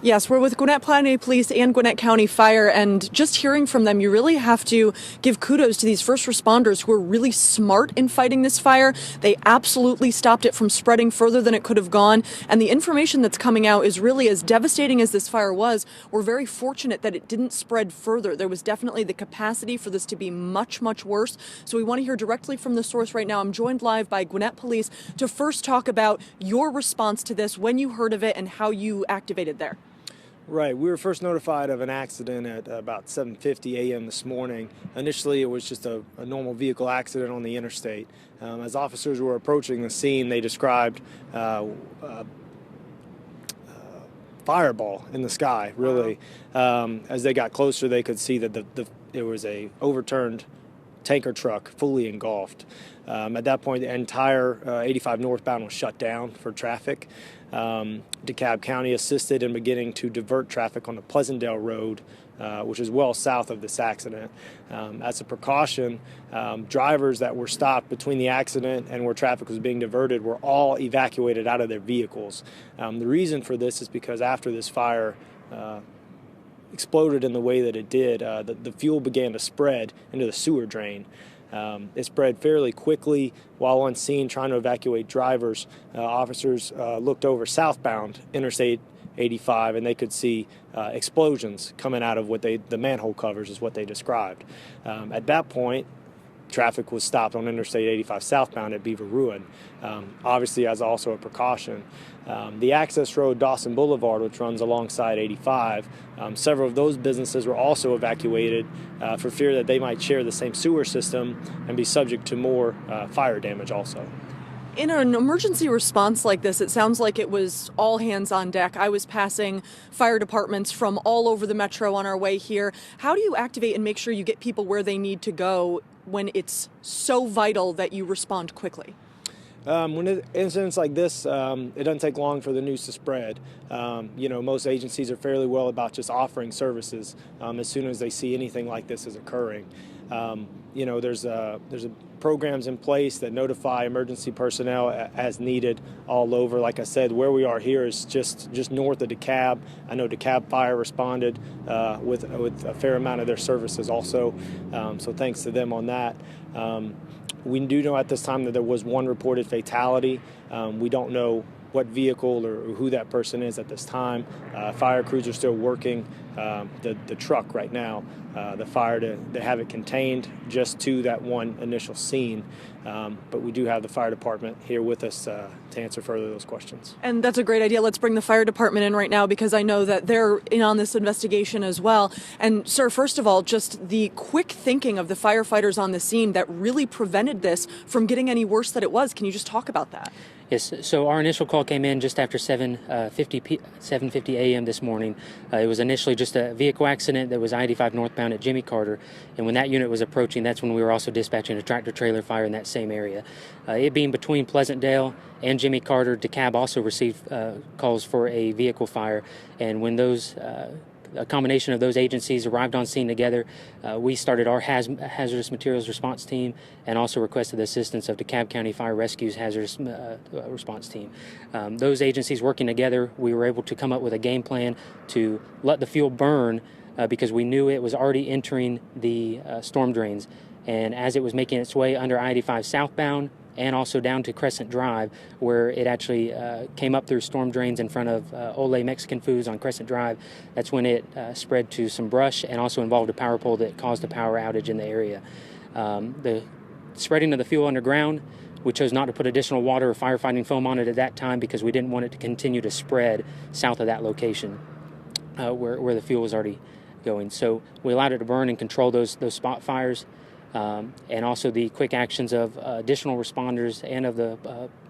Yes, we're with Gwinnett Fire and Police and Gwinnett County Fire, and just hearing from them, you really have to give kudos to these first responders who are really smart in fighting this fire. They absolutely stopped it from spreading further than it could have gone, and the information that's coming out is really, as devastating as this fire was, we're very fortunate that it didn't spread further. There was definitely the capacity for this to be much, much worse, so we want to hear directly from the source right now. I'm joined live by Gwinnett Police to first talk about your response to this, when you heard of it, and how you activated there. Right. We were first notified of an accident at about 7:50 a.m. this morning. Initially, it was just a normal vehicle accident on the interstate. As officers were approaching the scene, they described fireball in the sky, really. As they got closer, they could see that there was a overturned tanker truck fully engulfed. At that point, the entire 85 northbound was shut down for traffic. DeKalb County assisted in beginning to divert traffic on the Pleasantdale Road, which is well south of this accident. As a precaution, drivers that were stopped between the accident and where traffic was being diverted were all evacuated out of their vehicles. The reason for this is because after this fire exploded in the way that it did, the fuel began to spread into the sewer drain. It spread fairly quickly. While on scene trying to evacuate drivers, officers looked over southbound Interstate 85 and they could see explosions coming out of the manhole covers is what they described. At that point, traffic was stopped on Interstate 85 southbound at Beaver Ruin, obviously as also a precaution. The access road, Dawson Boulevard, which runs alongside 85, several of those businesses were also evacuated for fear that they might share the same sewer system and be subject to more fire damage also. In an emergency response like this, it sounds like it was all hands on deck. I was passing fire departments from all over the metro on our way here. How do you activate and make sure you get people where they need to go when it's so vital that you respond quickly? When incidents like this, it doesn't take long for the news to spread. Most agencies are fairly well about just offering services as soon as they see anything like this is occurring. There's programs in place that notify emergency personnel as needed all over. Like I said, where we are here is just north of DeKalb. I know DeKalb Fire responded with a fair amount of their services also, so thanks to them on that. We do know at this time that there was one reported fatality. We don't know what vehicle or who that person is at this time. Fire crews are still working the truck right now, the fire to have it contained just to that one initial scene. But we do have the fire department here with us to answer further those questions. And that's a great idea. Let's bring the fire department in right now because I know that they're in on this investigation as well. And sir, first of all, just the quick thinking of the firefighters on the scene that really prevented this from getting any worse than it was. Can you just talk about that? Yes, so our initial call came in just after 7:50 a.m. this morning. It was initially just a vehicle accident that was I-85 northbound at Jimmy Carter, and when that unit was approaching, that's when we were also dispatching a tractor-trailer fire in that same area. It being between Pleasantdale and Jimmy Carter, DeKalb also received calls for a vehicle fire, and when a combination of those agencies arrived on scene together, we started our hazardous materials response team and also requested the assistance of DeKalb County Fire Rescue's hazardous response team. Those agencies working together, we were able to come up with a game plan to let the fuel burn because we knew it was already entering the storm drains. And as it was making its way under I-85 southbound and also down to Crescent Drive, where it actually came up through storm drains in front of Ole Mexican Foods on Crescent Drive. That's when it spread to some brush and also involved a power pole that caused a power outage in the area. The spreading of the fuel underground, we chose not to put additional water or firefighting foam on it at that time because we didn't want it to continue to spread south of that location where the fuel was already going. So we allowed it to burn and control those spot fires. And also the quick actions of additional responders and of the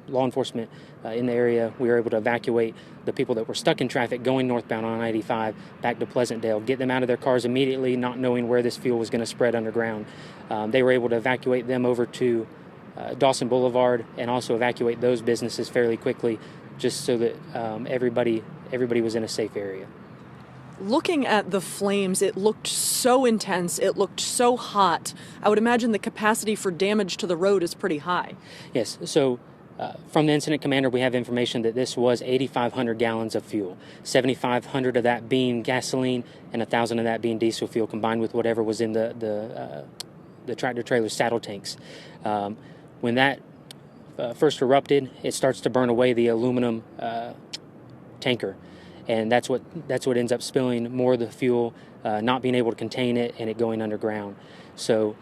law enforcement in the area. We were able to evacuate the people that were stuck in traffic going northbound on I-85 back to Pleasantdale, get them out of their cars immediately, not knowing where this fuel was going to spread underground. They were able to evacuate them over to Dawson Boulevard and also evacuate those businesses fairly quickly just so that everybody was in a safe area. Looking at the flames, it looked so intense, it looked so hot. I would imagine the capacity for damage to the road is pretty high. Yes, so From the incident commander, we have information that this was 8,500 gallons of fuel, 7,500 of that being gasoline and 1,000 of that being diesel fuel, combined with whatever was in the tractor trailer saddle tanks. When that first erupted, it starts to burn away the aluminum tanker, and that's what ends up spilling more of the fuel, not being able to contain it, and it going underground. So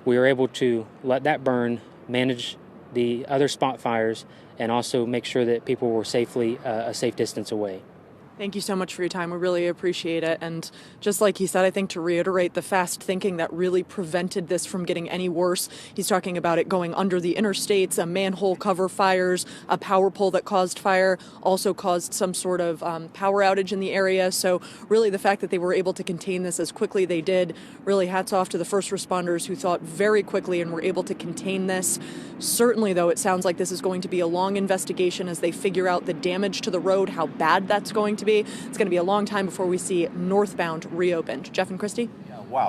we were able to let that burn, manage the other spot fires, and also make sure that people were safely a safe distance away. Thank you so much for your time. We really appreciate it. And just like he said, I think to reiterate the fast thinking that really prevented this from getting any worse. He's talking about it going under the interstates, a manhole cover fires, a power pole that caused fire, also caused some sort of power outage in the area. So really the fact that they were able to contain this as quickly they did, really hats off to the first responders who thought very quickly and were able to contain this. Certainly, though, it sounds like this is going to be a long investigation as they figure out the damage to the road, how bad that's going to be. It's going to be a long time before we see northbound reopened. Jeff and Christy? Wow.